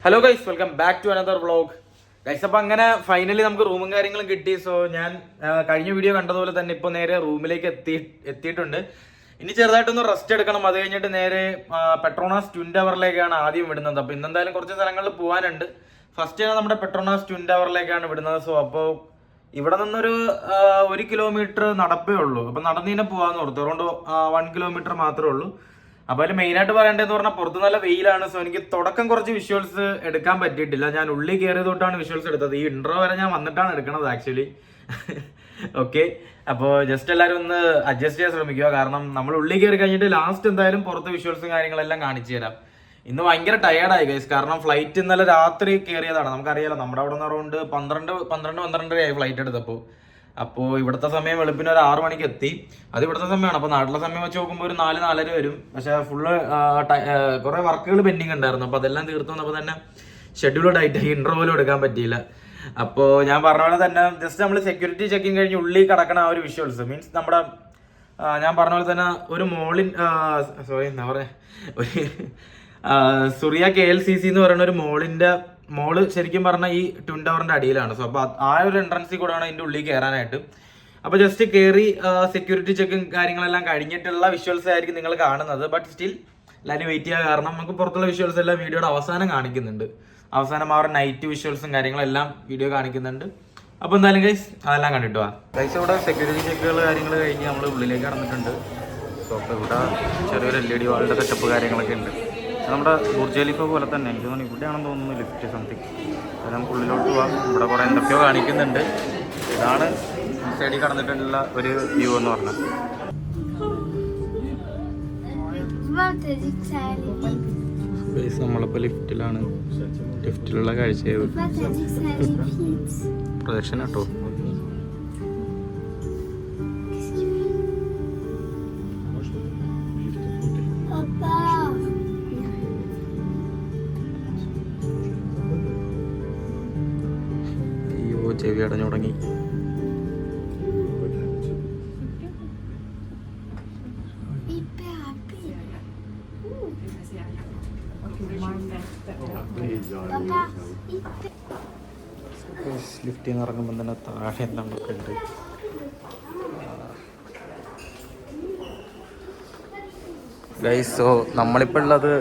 Hello guys, welcome back to another vlog. Guys, അപ്പം അങ്ങനെ finally നമുക്ക് റൂമും കാര്യങ്ങളും കിട്ടി. സോ ഞാൻ കഴിഞ്ഞ വീഡിയോ കണ്ടതുപോലെ തന്നെ ഇപ്പോൾ നേരെ റൂമിലേക്ക് എത്തിയിട്ടുണ്ട്. ഇനി ചെറുതായിട്ടൊന്ന് റെസ്റ്റ് എടുക്കണം. അത് കഴിഞ്ഞിട്ട് നേരെ പെട്രോണാസ് ട്വിൻ ടവറിലേക്കാണ് ആദ്യം വിടുന്നത്. അപ്പോൾ ഇന്നെന്തായാലും കുറച്ച് സ്ഥലങ്ങളിൽ പോകാനുണ്ട്. ഫസ്റ്റ് നമ്മുടെ പെട്രോണാസ് ട്വിൻ ടവറിലേക്കാണ് വിടുന്നത്. സോ അപ്പോൾ ഇവിടെ നിന്നൊരു 1 കിലോമീറ്റർ നടപ്പേ ഉള്ളൂ. അപ്പം നടന്നു പോകാമെന്ന് ഓർത്തു. അറൗണ്ട് 1 കിലോമീറ്റർ മാത്രമേ ഉള്ളൂ. അപ്പോൾ അതിൽ മെയിനായിട്ട് പറയേണ്ടതെന്ന് പറഞ്ഞാൽ പുറത്ത് നല്ല വെയിലാണ്. സോ എനിക്ക് തുടക്കം കുറച്ച് വിഷ്വൽസ് എടുക്കാൻ പറ്റിയിട്ടില്ല. ഞാൻ ഉള്ളിൽ കയറിയത് തൊട്ടാണ് വിഷ്വൽസ് എടുത്തത്. ഈ ഇൻട്രോ വരെ ഞാൻ വന്നിട്ടാണ് എടുക്കണത് ആക്ച്വലി. ഓക്കെ, അപ്പോൾ ജസ്റ്റ് എല്ലാവരും ഒന്ന് അഡ്ജസ്റ്റ് ചെയ്യാൻ ശ്രമിക്കുക. കാരണം നമ്മൾ ഉള്ളിൽ കയറി കഴിഞ്ഞിട്ട് ലാസ്റ്റ് എന്തായാലും പുറത്ത് വിഷ്വൽസും കാര്യങ്ങളെല്ലാം കാണിച്ചു തരാം. ഇന്ന് ഭയങ്കര ടയേർഡായി ഗൈസ്. കാരണം ഫ്ലൈറ്റ് ഇന്നലെ രാത്രി കയറിയതാണ്. നമുക്കറിയാലോ, നമ്മുടെ അവിടെ നിന്ന് അറൗണ്ട് 12 ആയി ഫ്ലൈറ്റ് എടുത്തപ്പോൾ. അപ്പോൾ ഇവിടുത്തെ സമയം വെളുപ്പിന് ഒരു 6 മണിക്ക് എത്തി. അത് ഇവിടുത്തെ സമയമാണ്. അപ്പോൾ നാട്ടിലെ സമയം വെച്ച് നോക്കുമ്പോൾ ഒരു 4-4:30 വരും. പക്ഷേ ഫുള്ള് കുറേ വർക്കുകൾ പെൻഡിങ് ഉണ്ടായിരുന്നു. അപ്പോൾ അതെല്ലാം തീർത്തു വന്നപ്പോൾ തന്നെ ഷെഡ്യൂൾ ടൈറ്റായി. ഇൻ്റർവ്യൂലും എടുക്കാൻ പറ്റിയില്ല. അപ്പോൾ ഞാൻ പറഞ്ഞ പോലെ തന്നെ ജസ്റ്റ് നമ്മൾ സെക്യൂരിറ്റി ചെക്കിങ് കഴിഞ്ഞ് ഉള്ളിൽ കിടക്കണ ആ ഒരു വിഷ്വൽസ് മീൻസ് നമ്മുടെ ഞാൻ പറഞ്ഞ പോലെ തന്നെ ഒരു എന്താ പറയുക, ഒരു സുറിയ KLCC എന്ന് പറയുന്ന ഒരു മോള് ശരിക്കും പറഞ്ഞാൽ ഈ ട്വിൻ ടവറിന്റെ അടിയിലാണ്. സോ അപ്പോൾ ആ ഒരു എൻട്രൻസിൽ കൂടെയാണ് അതിൻ്റെ ഉള്ളിൽ കയറാനായിട്ട്. അപ്പോൾ ജസ്റ്റ് കയറി സെക്യൂരിറ്റി ചെക്കും കാര്യങ്ങളെല്ലാം കഴിഞ്ഞിട്ടുള്ള വിഷ്വൽസ് ആയിരിക്കും നിങ്ങൾ കാണുന്നത്. ബട്ട് സ്റ്റിൽ എല്ലാവരും വെയിറ്റ് ചെയ്യുക. കാരണം നമുക്ക് പുറത്തുള്ള വിഷ്വൽസ് എല്ലാം വീഡിയോയുടെ അവസാനം കാണിക്കുന്നുണ്ട്. അവസാനം അവരുടെ നൈറ്റ് വിഷ്വൽസും കാര്യങ്ങളെല്ലാം വീഡിയോ കാണിക്കുന്നുണ്ട്. അപ്പോൾ എന്തായാലും ഗൈസ് അതെല്ലാം കണ്ടിട്ട് പോവാം. ഗൈസ്, ഇവിടെ സെക്യൂരിറ്റി ചെക്കുകൾ കാര്യങ്ങൾ കഴിഞ്ഞ് നമ്മൾ ഉള്ളിലേക്ക് കടന്നിട്ടുണ്ട്. സോ അപ്പോൾ ഇവിടെ ചെറിയൊരു LED വാളിൻ്റെ സെറ്റപ്പ് കാര്യങ്ങളൊക്കെ ഉണ്ട്. നമ്മുടെ ബുർജ് ഖലീഫ പോലെ തന്നെ എനിക്ക് തോന്നുന്നു ഇവിടെയാണെന്ന് തോന്നുന്നു ലിഫ്റ്റ് സംതിങ്. അത് നമുക്ക് ഉള്ളിലോട്ട് പോവാം. ഇവിടെ കുറേ എന്തൊക്കെയോ കാണിക്കുന്നുണ്ട്. ഇതാണ് സൈഡിൽ കടന്നിട്ടുള്ള ഒരു വ്യൂ എന്ന് പറഞ്ഞത്. നമ്മളിപ്പോൾ ലിഫ്റ്റിലാണ്. ലിഫ്റ്റിലുള്ള കാഴ്ചയായി പ്രദക്ഷിണം കേട്ടോ. ചെവി അടഞ്ഞു തുടങ്ങി. ലിഫ്റ്റിൽ നിന്ന് ഇറങ്ങുമ്പോൾ തന്നെ താഴെ നമുക്ക് ഉണ്ട്. ഗൈസ്, സോ നമ്മളിപ്പോൾ ഉള്ളത്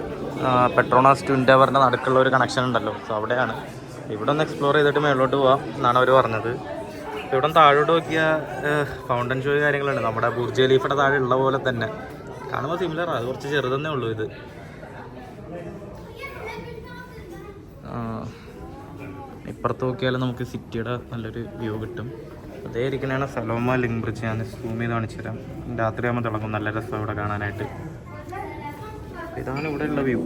പെട്രോണാസ് ട്വിൻ ടവറിൻ്റെ നടുക്കുള്ള ഒരു കണക്ഷൻ ഉണ്ടല്ലോ. സോ അവിടെയാണ്. ഇവിടെ ഒന്ന് എക്സ്പ്ലോർ ചെയ്തിട്ട് മേലോട്ട് പോവാം എന്നാണ് അവർ പറഞ്ഞത്. ഇവിടെ താഴോട്ട് നോക്കിയാൽ ഫൗണ്ടൻ ഷോ കാര്യങ്ങളുണ്ട്. നമ്മുടെ ബുർജ് ഖലീഫയുടെ താഴെ ഉള്ള പോലെ തന്നെ കാണുമ്പോൾ സിമിലറാണ്. അത് കുറച്ച് ചെറുതന്നെ ഉള്ളൂ. ഇത് ഇപ്പുറത്ത് നോക്കിയാലും നമുക്ക് സിറ്റിയുടെ നല്ലൊരു വ്യൂ കിട്ടും. അതേ ഇരിക്കുന്നതാണ് സലോമ ലിങ്ക് ബ്രിഡ്ജ്. ഞാൻ സൂം ചെയ്ത് കാണിച്ചു തരാം. രാത്രി ആകുമ്പോൾ തിളങ്ങും. നല്ല രസം ഇവിടെ കാണാനായിട്ട്. ഇതാണ് ഇവിടെയുള്ള വ്യൂ.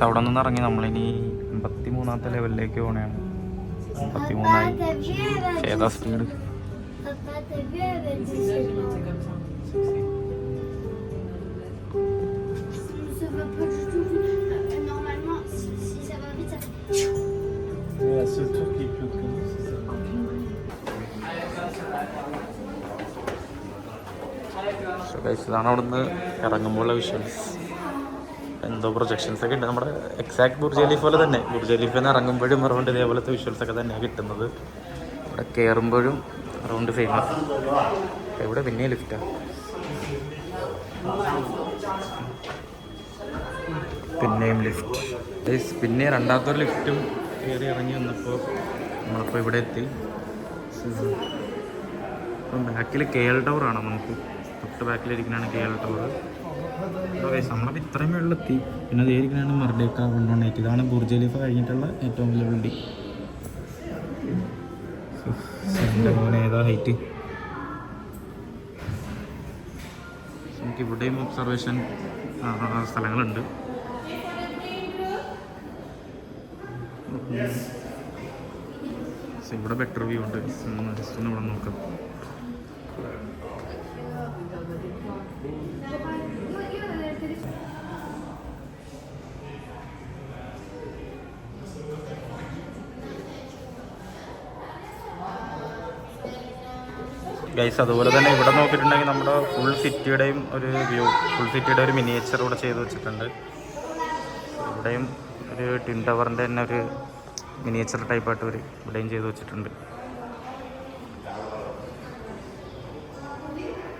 അവിടെ നിന്ന് ഇറങ്ങി നമ്മളിനി 53ാമത്തെ ലെവലിലേക്ക് പോകണയാണ്. 53ആയി. ഏതാ സ്പീഡ്? ഇതാണ് അവിടുന്ന് ഇറങ്ങുമ്പോഴുള്ള വിഷ്വൽസ്. എന്തോ പ്രൊജക്ഷൻസ് ഒക്കെ ഉണ്ട്. നമ്മുടെ എക്സാക്ട് ബുർജ് ഖലീഫ പോലെ തന്നെ. ബുർജ് ഖലീഫയിൽ നിന്ന് ഇറങ്ങുമ്പോഴും അറൗണ്ട് ഇതേപോലത്തെ വിഷ്വൽസ് ഒക്കെ തന്നെയാണ് കിട്ടുന്നത്. ഇവിടെ കയറുമ്പോഴും അറൗണ്ട് ഫേമസ്. ഇവിടെ പിന്നെയും ലിഫ്റ്റാണ്. പിന്നെയും ലിഫ്റ്റ്. പിന്നെ രണ്ടാമത്തെ ലിഫ്റ്റും കയറി ഇറങ്ങി വന്നപ്പോൾ നമ്മളിപ്പോൾ ഇവിടെ എത്തി. ഇപ്പം ബാക്കിൽ KL ടവറാണ്. നമുക്ക് തൊട്ട് ബാക്കിലിരിക്കുന്നതാണ് KL ടവർ. നമ്മളപ്പോൾ ഇത്രയും വെള്ളമെത്തി. പിന്നെ അതേരിക്കലാണ് മെർഡേക്ക 118. ഇതാണ് ബുർജ് ഖലീഫ കഴിഞ്ഞിട്ടുള്ള ഏറ്റവും വലിയ ബിൽഡിംഗ്. ഏതാ ഹൈറ്റ്? നമുക്ക് ഇവിടെയും ഒബ്സർവേഷൻ സ്ഥലങ്ങളുണ്ട്. ഇവിടെ ബെറ്റർ വ്യൂ ഉണ്ട്. ജസ്റ്റ് ഒന്ന് ഇവിടെ നോക്കാം. ഗൈസ് അതുപോലെ തന്നെ ഇവിടെ നോക്കിയിട്ടുണ്ടെങ്കിൽ നമ്മുടെ ഫുൾ സിറ്റിയുടെയും ഒരു വ്യൂ, ഫുൾ സിറ്റിയുടെ ഒരു മിനിയേച്ചർ ഇവിടെ ചെയ്ത് വെച്ചിട്ടുണ്ട്. ഇവിടെയും ഒരു ടിൻ ടവറിൻ്റെ തന്നെ ഒരു മിനിയേച്ചർ ടൈപ്പായിട്ട് ഒരു ഇവിടെയും ചെയ്ത് വെച്ചിട്ടുണ്ട്.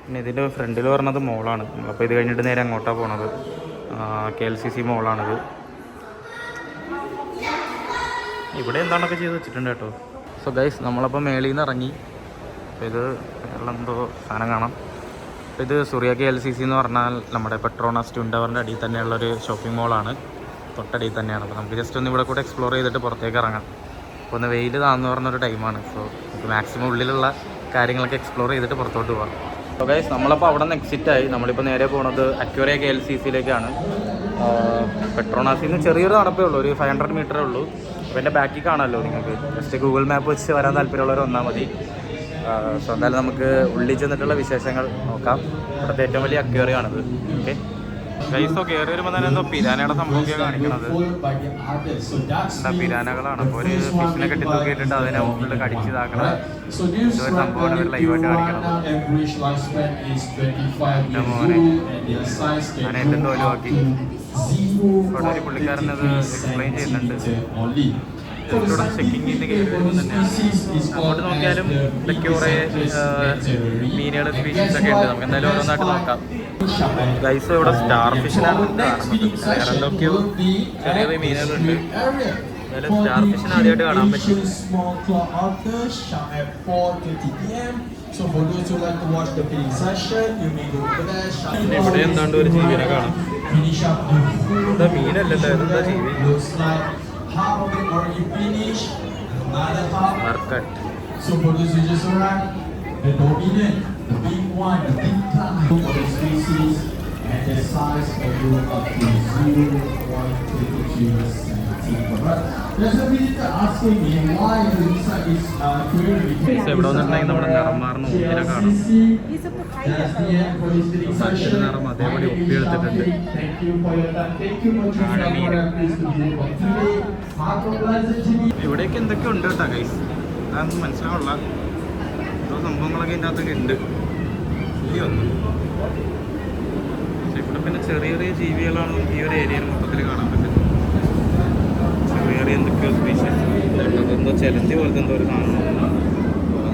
പിന്നെ ഇതിൻ്റെ ഫ്രണ്ടിൽ പറഞ്ഞത് മോളാണ്. അപ്പോൾ ഇത് കഴിഞ്ഞിട്ട് നേരെ അങ്ങോട്ടാണ് പോണത്. KLCC മോളാണിത്. ഇവിടെ എന്താണൊക്കെ ചെയ്ത് വെച്ചിട്ടുണ്ട് കേട്ടോ. സോ ഗൈസ് നമ്മളപ്പോൾ മേളിൽ നിന്ന് ഇറങ്ങി. അപ്പോൾ ഇത് എന്തോ സാധനം കാണാം. അപ്പോൾ ഇത് സൂര്യ KLCC എന്ന് പറഞ്ഞാൽ നമ്മുടെ പെട്രോണസ് ട്വിൻ ടവറിൻ്റെ അടിയിൽ തന്നെയുള്ളൊരു ഷോപ്പിംഗ് മോളാണ്. തൊട്ടടിയിൽ തന്നെയാണ്. അപ്പോൾ നമുക്ക് ജസ്റ്റ് ഒന്ന് ഇവിടെ കൂടെ എക്സ്പ്ലോർ ചെയ്തിട്ട് പുറത്തേക്ക് ഇറങ്ങാം. അപ്പോൾ ഒന്ന് വെയിൽ താന്ന് പറഞ്ഞൊരു ടൈമാണ്. സോ നമുക്ക് മാക്സിമം ഉള്ളിലുള്ള കാര്യങ്ങളൊക്കെ എക്സ്പ്ലോർ ചെയ്തിട്ട് പുറത്തോട്ട് പോകാം. അപ്പോൾ ഗൈസ് നമ്മളപ്പോൾ അവിടെ നിന്ന് എക്സിറ്റായി. നമ്മളിപ്പോൾ നേരെ പോകുന്നത് അക്യൂറിയ KLCCയിലേക്കാണ്. പെട്രോണാസിൽ നിന്ന് ചെറിയൊരു നടപ്പേ ഉള്ളൂ, ഒരു 500 മീറ്ററേ ഉള്ളൂ. അപ്പോൾ എൻ്റെ ബാക്കിൽ കാണാമല്ലോ നിങ്ങൾക്ക്. ജസ്റ്റ് ഗൂഗിൾ മാപ്പ് വെച്ച് വരാൻ താല്പര്യമുള്ളവർ വന്നാൽ മതി. സോ എന്തായാലും നമുക്ക് ഉള്ളിൽ ചെന്നിട്ടുള്ള വിശേഷങ്ങൾ നോക്കാം. ഇവിടുത്തെ ഏറ്റവും വലിയ അക്വേറിയമാണിത്. ഓക്കെ ഗൈസോ കയറി വരുമ്പോൾ തന്നെ എന്തോ പിരാനയുടെ സംഭവമൊക്കെ കാണിക്കണത്. എന്താ പിരാനകളാണ്. അപ്പോൾ ഒരു ഫിഷിനെ കെട്ടി തൂക്കിയിട്ടിട്ട് അതിനെ ഉള്ളിൽ കടിച്ച് ഇതാക്കണ ഒരു സംഭവമാണ് ഇവർ ലൈവായിട്ട് കാണിക്കണത്. എൻ്റെ മോനെ ഞാൻ എൻ്റെ ഒഴിവാക്കി. അവിടെ ഒരു പുള്ളിക്കാരനത് എക്സ്പ്ലെയിൻ ചെയ്യുന്നുണ്ട്. ഇവിടെ ചെക്കിങ്ങിൻ്റെ കയറി വരുമ്പോൾ തന്നെയാണ്. അങ്ങോട്ട് നോക്കിയാലും ഇതൊക്കെ കുറേ മീനുകൾ സ്പീഷീസൊക്കെ ഉണ്ട്. നമുക്ക് എന്തായാലും ഓരോന്നായിട്ട് നോക്കാം. ഗൈസ് ഇവിടെ സ്റ്റാർ ഫിഷിനാണ് കാണുന്നത്. വേറെ എന്തൊക്കെയോ ചെറിയ ചെറിയ മീനുകളുണ്ട്. എന്തായാലും സ്റ്റാർ ഫിഷിന് ആദ്യമായിട്ട് കാണാൻ പറ്റും. ഇവിടെ എന്താണ്ട് ഒരു ജീവിനെ കാണാം. എന്താ മീനല്ലല്ലോ, എന്താ ജീവി? Market. So for those who just arrived, the dominant, the big one, the big plant for the species and the size of you up to 0.22 centimeters. There's a visitor asking me why the inside is query. So ഇവിടെ വന്നിട്ടുണ്ടെങ്കിൽ നമ്മുടെ നിറം മാറുന്ന ഊഞ്ഞിനെ കാണാം. മറ്റൊരു നിറം അതേപോലെ ഒപ്പിയെടുത്തിട്ടുണ്ട്. ഇവിടെയൊക്കെ എന്തൊക്കെ ഉണ്ട് കേട്ടോ ഗൈസ്. അതൊന്നും മനസ്സിലാവുള്ള ഓരോ സംഭവങ്ങളൊക്കെ ഇതിൻ്റെ അകത്തൊക്കെ ഉണ്ട്. ഇല്ലയൊന്നും ഇവിടെ പിന്നെ ചെറിയ ചെറിയ ജീവികളാണ് നമുക്ക് ഈ ഒരു ഏരിയയിൽ മൊത്തത്തിൽ കാണാൻ പറ്റുന്നത്. ചെറിയ ചെറിയ എന്തൊക്കെയോ സ്പീഷീസ്. എന്തോ ചെലന്തി പോലത്തെ എന്തോ ഒരു കാണുന്നു.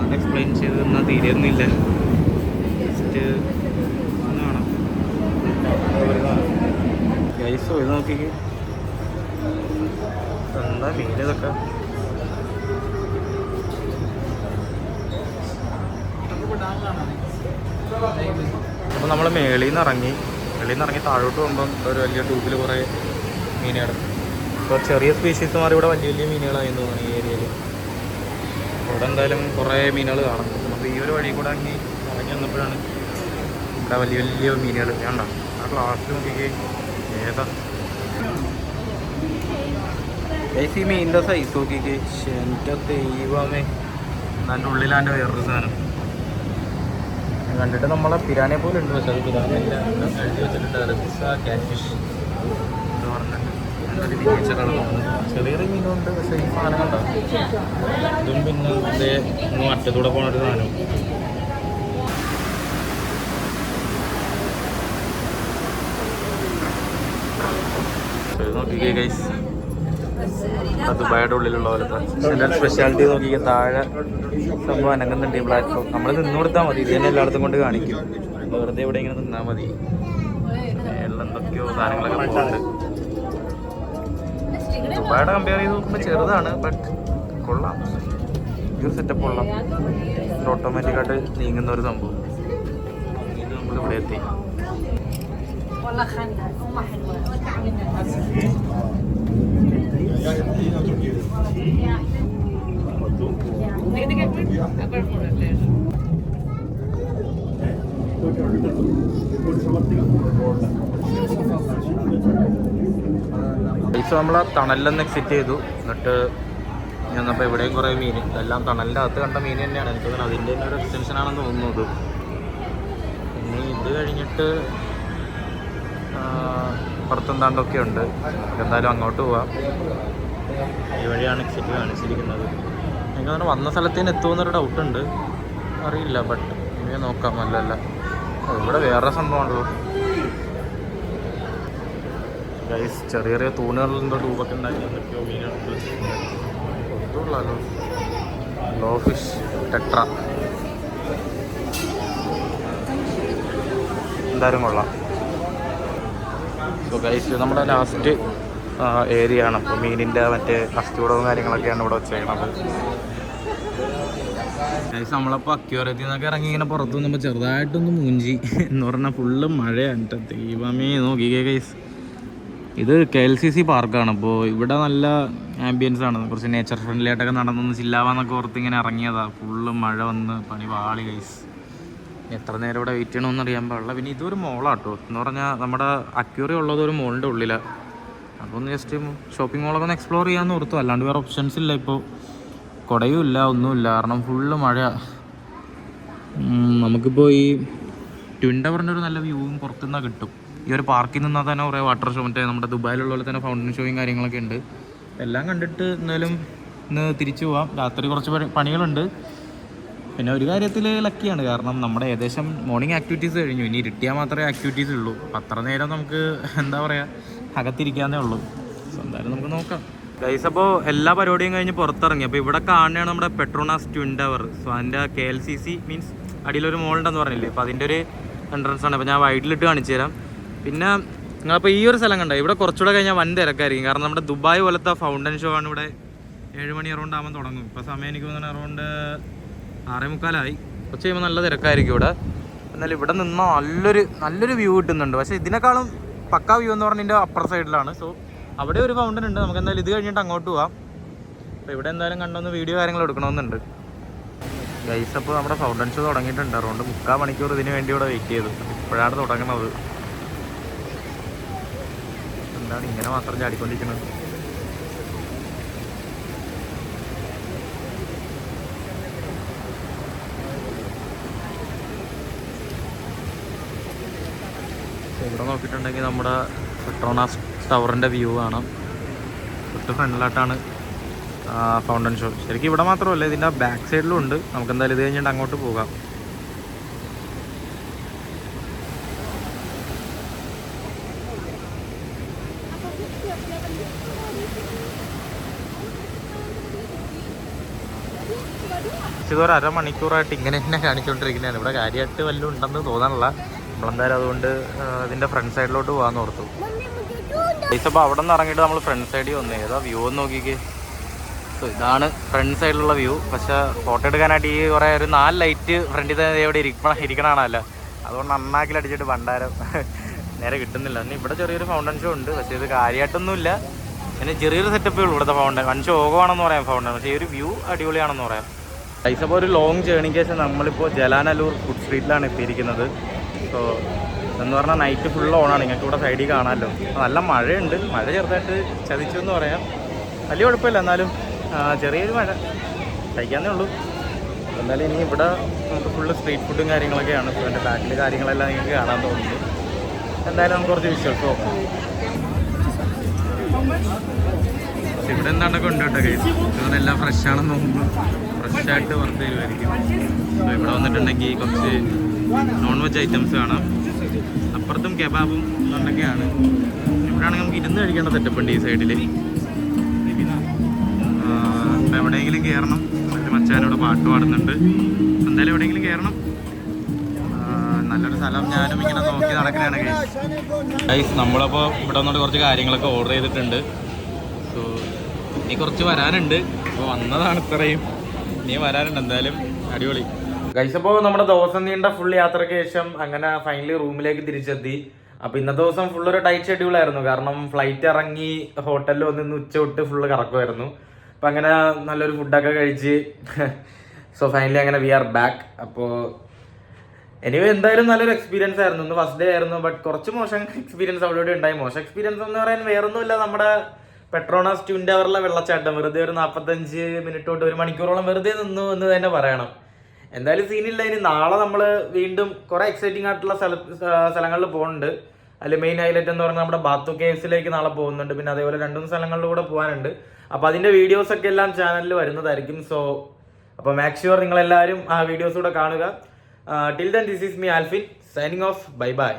അത് എക്സ്പ്ലെയിൻ ചെയ്ത് തന്നാൽ തീരെയൊന്നുമില്ല. ജസ്റ്റ് ഒന്ന് കാണാം. ഗൈസോ ഇത് നോക്കിക്ക് എന്താ മീനിതൊക്കെ. അപ്പോൾ നമ്മൾ മേളിൽ നിന്ന് ഇറങ്ങി താഴോട്ട് പോകുമ്പം ഒരു വലിയ ട്യൂബിൽ കുറേ മീനുകൾ. ഇപ്പോൾ ചെറിയ സ്പീഷീസ് മാറി ഇവിടെ വലിയ വലിയ മീനുകളായി തോന്നുന്നു ഈ ഏരിയയിൽ. ഇവിടെ എന്തായാലും കുറേ മീനുകൾ കാണാം. അപ്പോൾ ഈ ഒരു വഴി കൂടെ ഇറങ്ങി വന്നപ്പോഴാണ് ഇവിടെ വലിയ വലിയ മീനുകൾ. വേണ്ട ആ ക്ലാസ് നോക്കിക്കേ ഏതാ ഈ മീനിൻ്റെ സൈസ് നോക്കിക്കേ. എൻ്റെ ദൈവമേ, അതിൻ്റെ ഉള്ളിലാൻ്റെ വേറൊരു സാധനം കണ്ടിട്ട് നമ്മളെ പിരാനെ പോലെ ഉണ്ട്. പക്ഷെ അത് പിരാനല്ല, എഴുതി വെച്ചിട്ടുണ്ട് ക്യാറ്റ് ഫിഷ് എന്ന് പറഞ്ഞിട്ട്. നല്ലൊരു മിനിയേച്ചറാണ് തോന്നുന്നത്. ചെറിയ ചെറിയ മീനുണ്ട്. പക്ഷേ ഈ സാധനം കണ്ടോ, ഇതും പിന്നെ അതേ അറ്റത്തൂടെ പോണൊരു സാധനം. നോക്കിക്കേ ഗൈസ്, ദുബായിയുടെ ഉള്ളിലുള്ള പോലത്തെ ചില സ്പെഷ്യാലിറ്റി നോക്കിക്കാൻ താഴെ സംഭവം അനങ്ങുന്നുണ്ട്. ഈ പ്ലാറ്റ്ഫോം നമ്മൾ നിന്ന് കൊടുത്താൽ മതി. ഇത് തന്നെ എല്ലായിടത്തും കൊണ്ട് കാണിക്കും. വെറുതെ ഇവിടെ ഇങ്ങനെ നിന്നാൽ മതി. മേളിൽ എന്തൊക്കെയോ സാധനങ്ങളൊക്കെ പോകുന്നുണ്ട്. ദുബായിയുടെ കമ്പയർ ചെയ്ത് നോക്കുമ്പോൾ ചെറുതാണ്, ബട്ട് കൊള്ളാം. ഈ ഒരു സെറ്റപ്പ് കൊള്ളാം. ഓട്ടോമാറ്റിക്കായിട്ട് നീങ്ങുന്ന ഒരു സംഭവം. ഇത് നമ്മളിവിടെ എത്തി. പൈസ നമ്മളെ തണലിലൊന്ന് എക്സിറ്റ് ചെയ്തു. എന്നിട്ട് ഞാനപ്പോൾ ഇവിടെയും കുറേ മീൻ, ഇതെല്ലാം തണലിൻ്റെ അകത്ത് കണ്ട മീൻ തന്നെയാണ്. എനിക്ക് തോന്നുന്നു അതിൻ്റെ തന്നെ ഒരു എക്സ്റ്റൻഷനാണെന്ന് തോന്നുന്നത്. ഇനി ഇത് കഴിഞ്ഞിട്ട് പുറത്തെന്താണ്ടൊക്കെ ഉണ്ട്. എന്തായാലും അങ്ങോട്ട് പോവാം. ഈ വഴിയാണ് എക്സിറ്റ് കാണിച്ചിരിക്കുന്നത്. എനിക്ക് തോന്നുന്നു വന്ന സ്ഥലത്തേന് എത്തുമെന്നൊരു ഡൗട്ടുണ്ട്, അറിയില്ല. ബട്ട് ഇനി നോക്കാം. അല്ലല്ല, ഇവിടെ വേറെ സംഭവമാണല്ലോ ഗൈസ്. ചെറിയ ചെറിയ തൂണുകളിൽ എന്തോ രൂപമൊക്കെ ഉണ്ടാക്കി എന്തൊക്കെയോ മീനുണ്ട്. ഒത്തുള്ളല്ലോ ലോ ഫിഷ് ടെട്ര, എന്തായാലും കൊള്ളാം. സോ ഗൈസ്, നമ്മുടെ ലാസ്റ്റ് ഏരിയ ആണ്. അപ്പോൾ മീനിൻ്റെ മറ്റേ കസ്തൂടവും കാര്യങ്ങളൊക്കെയാണ് ഇവിടെ വെച്ചേക്കണത്. ഗൈസ്, നമ്മളപ്പോൾ അക്യൂറത്തിൽ നിന്നൊക്കെ ഇറങ്ങി ഇങ്ങനെ പുറത്തു വന്നപ്പോൾ ചെറുതായിട്ടൊന്ന് മൂഞ്ചി. എന്ന് പറഞ്ഞാൽ ഫുള്ള് മഴയാണ്. ദൈവമേ നോക്കിക്കേ ഗൈസ്, ഇത് KLCC പാർക്കാണ്. അപ്പോൾ ഇവിടെ നല്ല ആംബിയൻസ് ആണ്. കുറച്ച് നേച്ചർ ഫ്രണ്ട്ലി ആയിട്ടൊക്കെ നടന്നൊന്ന് ചില്ലാവാന്നൊക്കെ ഓർത്ത് ഇങ്ങനെ ഇറങ്ങിയതാണ്. ഫുള്ള് മഴ വന്ന് പണി വാളി ഗൈസ്. എത്ര നേരം ഇവിടെ വെയിറ്റ് ചെയ്യണമെന്ന് അറിയാൻ പാടില്ല. പിന്നെ ഇതൊരു മോളാട്ടോ, എന്ന് പറഞ്ഞാൽ നമ്മുടെ അക്യൂറി ഉള്ളത് ഒരു മോളിൻ്റെ ഉള്ളിലാണ്. അപ്പോൾ ഒന്ന് ജസ്റ്റ് ഷോപ്പിംഗ് മോളൊക്കെ ഒന്ന് എക്സ്പ്ലോർ ചെയ്യാമെന്ന് ഓർത്തു. അല്ലാണ്ട് വേറെ ഓപ്ഷൻസ് ഇല്ല. ഇപ്പോൾ കുടയും ഇല്ല, ഒന്നുമില്ല, കാരണം ഫുള്ള് മഴ. നമുക്കിപ്പോൾ ഈ ട്വിൻ ടവറിൻ്റെ ഒരു നല്ല വ്യൂവും പുറത്തുനിന്നാണ് കിട്ടും. ഈ ഒരു പാർക്കിൽ നിന്നാൽ തന്നെ കുറേ വാട്ടർ ഷോ, മറ്റേ നമ്മുടെ ദുബായിലുള്ള പോലെ തന്നെ ഫൗണ്ടൻ ഷോയും കാര്യങ്ങളൊക്കെ ഉണ്ട്. എല്ലാം കണ്ടിട്ട് എന്തായാലും ഇന്ന് തിരിച്ചു പോവാം. രാത്രി കുറച്ച് പണികളുണ്ട്. പിന്നെ ഒരു കാര്യത്തിൽ ലക്കിയാണ്, കാരണം നമ്മുടെ ഏകദേശം മോർണിംഗ് ആക്ടിവിറ്റീസ് കഴിഞ്ഞു. ഇനി ഇരുട്ടിയാൽ മാത്രമേ ആക്ടിവിറ്റീസ് ഉള്ളൂ. അത്ര നേരം നമുക്ക് എന്താ പറയുക, അകത്തിരിക്കാന്നേ ഉള്ളൂ. സോ എന്തായാലും നമുക്ക് നോക്കാം ഗൈസ്. അപ്പോൾ എല്ലാ പരിപാടിയും കഴിഞ്ഞ് പുറത്തിറങ്ങി. അപ്പോൾ ഇവിടെ കാണുകയാണ് നമ്മുടെ പെട്രോണാസ് ട്വിൻ ടവർ. സോ അതിൻ്റെ KLCC മീൻസ് അടിയിലൊരു മോളുണ്ടെന്ന് പറഞ്ഞില്ലേ, അപ്പോൾ അതിൻ്റെ ഒരു എൻട്രൻസ് ആണ്. അപ്പോൾ ഞാൻ വൈഡിലിട്ട് കാണിച്ചു തരാം. പിന്നെ നിങ്ങളപ്പോൾ ഈ ഒരു സ്ഥലം കണ്ടോ, ഇവിടെ കുറച്ചുകൂടെ കഴിഞ്ഞാൽ വൻ തിരക്കായിരിക്കും. കാരണം നമ്മുടെ ദുബായ് പോലത്തെ ഫൗണ്ടൻ ഷോ ആണ് ഇവിടെ. 7 മണി അറൗണ്ട് ആകുമ്പോൾ തുടങ്ങും. ഇപ്പോൾ സമയം എനിക്ക് തോന്നുന്നത് അറൗണ്ട് 6:45. കുറച്ച് കഴിയുമ്പോൾ നല്ല തിരക്കായിരിക്കും ഇവിടെ. എന്നാലും ഇവിടെ നിന്നാൽ നല്ലൊരു വ്യൂ കിട്ടുന്നുണ്ട്. പക്ഷേ ഇതിനേക്കാളും പക്കാ വ്യൂ എന്ന് പറഞ്ഞാൽ ഇതിൻ്റെ അപ്പർ സൈഡിലാണ്. സോ അവിടെ ഒരു ഫൗണ്ടൻ ഉണ്ട്. നമുക്ക് എന്തായാലും ഇത് കഴിഞ്ഞിട്ട് അങ്ങോട്ട് പോവാം. അപ്പോൾ ഇവിടെ എന്തായാലും കണ്ടൊന്ന് വീഡിയോ കാര്യങ്ങൾ എടുക്കണമെന്നുണ്ട് ഗൈസ്. അപ്പോൾ നമ്മുടെ ഫൗണ്ടൻ ഷോ തുടങ്ങിയിട്ടുണ്ട്. അറൗണ്ട് 3/4 മണിക്കൂർ ഇതിന് വേണ്ടി ഇവിടെ വെയിറ്റ് ചെയ്തു. ഇപ്പോഴാണ് തുടങ്ങുന്നത്. എന്താണ് ഇങ്ങനെ മാത്രം ചാടിക്കൊണ്ടിരിക്കുന്നത്? ഇവിടെ നോക്കിയിട്ടുണ്ടെങ്കിൽ നമ്മുടെ പെട്രോണാസ് ടവറിൻ്റെ വ്യൂ കാണാം. തൊട്ട് ഫ്രണ്ടിലായിട്ടാണ് ഫൗണ്ടൻ ഷോ. ശരിക്കും ഇവിടെ മാത്രമല്ല, ഇതിൻ്റെ ബാക്ക് സൈഡിലും ഉണ്ട്. നമുക്ക് എന്തായാലും ഇത് കഴിഞ്ഞിട്ട് അങ്ങോട്ട് പോകാം. ഇതൊരു 1/2 മണിക്കൂറായിട്ട് ഇങ്ങനെ തന്നെ കാണിച്ചുകൊണ്ടിരിക്കുന്നതാണ്. ഇവിടെ കാര്യമായിട്ട് വല്ലതും ഉണ്ടെന്ന് തോന്നാനില്ല. നമ്മളെന്തായാലും അതുകൊണ്ട് ഇതിൻ്റെ ഫ്രണ്ട് സൈഡിലോട്ട് പോകാമെന്ന് ഓർത്തു. അപ്പോൾ അവിടെ നിന്ന് ഇറങ്ങിയിട്ട് നമ്മൾ ഫ്രണ്ട് സൈഡിൽ വന്നു. ഏതാ വ്യൂ എന്ന് നോക്കിക്കേ. സോ ഇതാണ് ഫ്രണ്ട് സൈഡിലുള്ള വ്യൂ. പക്ഷേ ഫോട്ടോ എടുക്കാനായിട്ട് ഈ കുറേ ഒരു 4 ലൈറ്റ് ഫ്രണ്ടിൽ തന്നെ ഇവിടെ ഇരിക്കണമല്ല. അതുകൊണ്ട് അണ്ണാക്കിലടിച്ചിട്ട് ഭണ്ഡാരം നേരെ കിട്ടുന്നില്ല. പിന്നെ ഇവിടെ ചെറിയൊരു ഫൗണ്ടൻ ഷോ ഉണ്ട്. പക്ഷേ ഇത് കാര്യമായിട്ടൊന്നുമില്ല. പിന്നെ ചെറിയൊരു സെറ്റപ്പേ ഉള്ളൂ ഇവിടുത്തെ ഫൗണ്ടൻ. വൻ ശോകമാണെന്ന് പറയാം ഫൗണ്ടൻ. പക്ഷേ ഈ ഒരു വ്യൂ അടിപൊളിയാണെന്ന് പറയാം. അപ്പോൾ ഒരു ലോങ് ജേണിക്ക് ശേഷം നമ്മളിപ്പോൾ ജലാനല്ലൂർ ഫുഡ് സ്ട്രീറ്റിലാണ് എത്തിയിരിക്കുന്നത്. സോ എന്ന് പറഞ്ഞാൽ നൈറ്റ് ഫുൾ ഓണാണ്. നിങ്ങൾക്ക് ഇവിടെ സൈഡിൽ കാണാമല്ലോ. നല്ല മഴയുണ്ട്. മഴ ചെറുതായിട്ട് ചതിച്ചു എന്ന് പറയാം. വലിയ കുഴപ്പമില്ല, എന്നാലും ചെറിയൊരു മഴ കഴിക്കാന്നേ ഉള്ളൂ. എന്തായാലും ഇനി ഇവിടെ നമുക്ക് ഫുള്ള് സ്ട്രീറ്റ് ഫുഡും കാര്യങ്ങളൊക്കെയാണ്. സോ എൻ്റെ ബാക്കിൽ കാര്യങ്ങളെല്ലാം നിങ്ങൾക്ക് കാണാൻ തോന്നുന്നു. എന്തായാലും നമുക്ക് കുറച്ച് വിശ്വാസം നോക്കാം. ഇവിടെ എന്താണ്ടൊക്കെ ഉണ്ട് കേട്ടോ കേസ്. ഇതെല്ലാം ഫ്രഷാണെന്ന് തോന്നുന്നു. ഫ്രഷായിട്ട് വറുത്ത് തരുമായിരിക്കും. സോ ഇവിടെ വന്നിട്ടുണ്ടെങ്കിൽ കുറച്ച് നോൺ വെജ് ഐറ്റംസ് കാണാം. അപ്പുറത്തും കെബാബും എന്തൊക്കെയാണ്. ഇവിടെയാണെങ്കിൽ നമുക്ക് ഇരുന്ന് കഴിക്കേണ്ട സെറ്റപ്പ് ഉണ്ട് ഈ സൈഡിൽ. അപ്പം എവിടെയെങ്കിലും കയറണം. ഒരു മച്ചാനോട് പാട്ട് പാടുന്നുണ്ട്. എന്തായാലും എവിടെയെങ്കിലും കയറണം. നല്ലൊരു സ്ഥലം ഞാനും ഇങ്ങനെ നോക്കി നടക്കുകയാണ് ഗൈസ്. നമ്മളപ്പോൾ ഇവിടെ വന്നിട്ട് കുറച്ച് കാര്യങ്ങളൊക്കെ ഓർഡർ ചെയ്തിട്ടുണ്ട്. സോ ഇനി കുറച്ച് വരാനുണ്ട്. അപ്പോൾ വന്നതാണ് ഇത്രയും, ഇനി വരാനുണ്ട്. എന്തായാലും അടിപൊളി ഗൈസ്. അപ്പോൾ നമ്മുടെ ദിവസം നീണ്ട ഫുൾ യാത്രയ്ക്ക് ശേഷം അങ്ങനെ ഫൈനലി റൂമിലേക്ക് തിരിച്ചെത്തി. അപ്പോൾ ഇന്നത്തെ ദിവസം ഫുള്ളൊരു ടൈറ്റ് ഷെഡ്യൂളായിരുന്നു. കാരണം ഫ്ലൈറ്റ് ഇറങ്ങി ഹോട്ടലിൽ വന്നിന്ന് ഉച്ച തൊട്ട് ഫുള്ള് കറക്കുമായിരുന്നു. അപ്പം അങ്ങനെ നല്ലൊരു ഫുഡൊക്കെ കഴിച്ച് സോ ഫൈനലി അങ്ങനെ വി ആർ ബാക്ക്. അപ്പോൾ എനിവേ എന്തായാലും നല്ലൊരു എക്സ്പീരിയൻസ് ആയിരുന്നു. ഇന്ന് ഫസ്റ്റ് ഡേ ആയിരുന്നു. ബട്ട് കുറച്ച് മോശം എക്സ്പീരിയൻസ് അവിടെ ഇവിടെ ഉണ്ടായി. മോശം എക്സ്പീരിയൻസ് എന്ന് പറയാൻ വേറൊന്നുമില്ല, നമ്മുടെ പെട്രോണാസ് ട്വിൻ ടവറിലെ വെള്ളച്ചാട്ടം വെറുതെ ഒരു 45 മിനിറ്റ് തൊട്ട് 1 മണിക്കൂറോളം വെറുതെ നിന്നു എന്ന് തന്നെ പറയണം. എന്തായാലും സീനില്ല. ഇനി നാളെ നമ്മൾ വീണ്ടും കുറെ എക്സൈറ്റിംഗ് ആയിട്ടുള്ള സ്ഥലങ്ങളിൽ പോകുന്നുണ്ട്. അതിൽ മെയിൻ ഹൈലൈറ്റ് എന്ന് പറഞ്ഞാൽ നമ്മുടെ ബാത്തു കേവ്സിലേക്ക് നാളെ പോകുന്നുണ്ട്. പിന്നെ അതേപോലെ 2-3 സ്ഥലങ്ങളിൽ കൂടെ പോകാനുണ്ട്. അപ്പൊ അതിന്റെ വീഡിയോസ് ഒക്കെ എല്ലാം ചാനലിൽ വരുന്നതായിരിക്കും. സോ അപ്പോൾ മാക്സ് ഷുവർ നിങ്ങളെല്ലാവരും ആ വീഡിയോസ് കൂടെ കാണുക. Till then this is me Alfin signing off. Bye bye.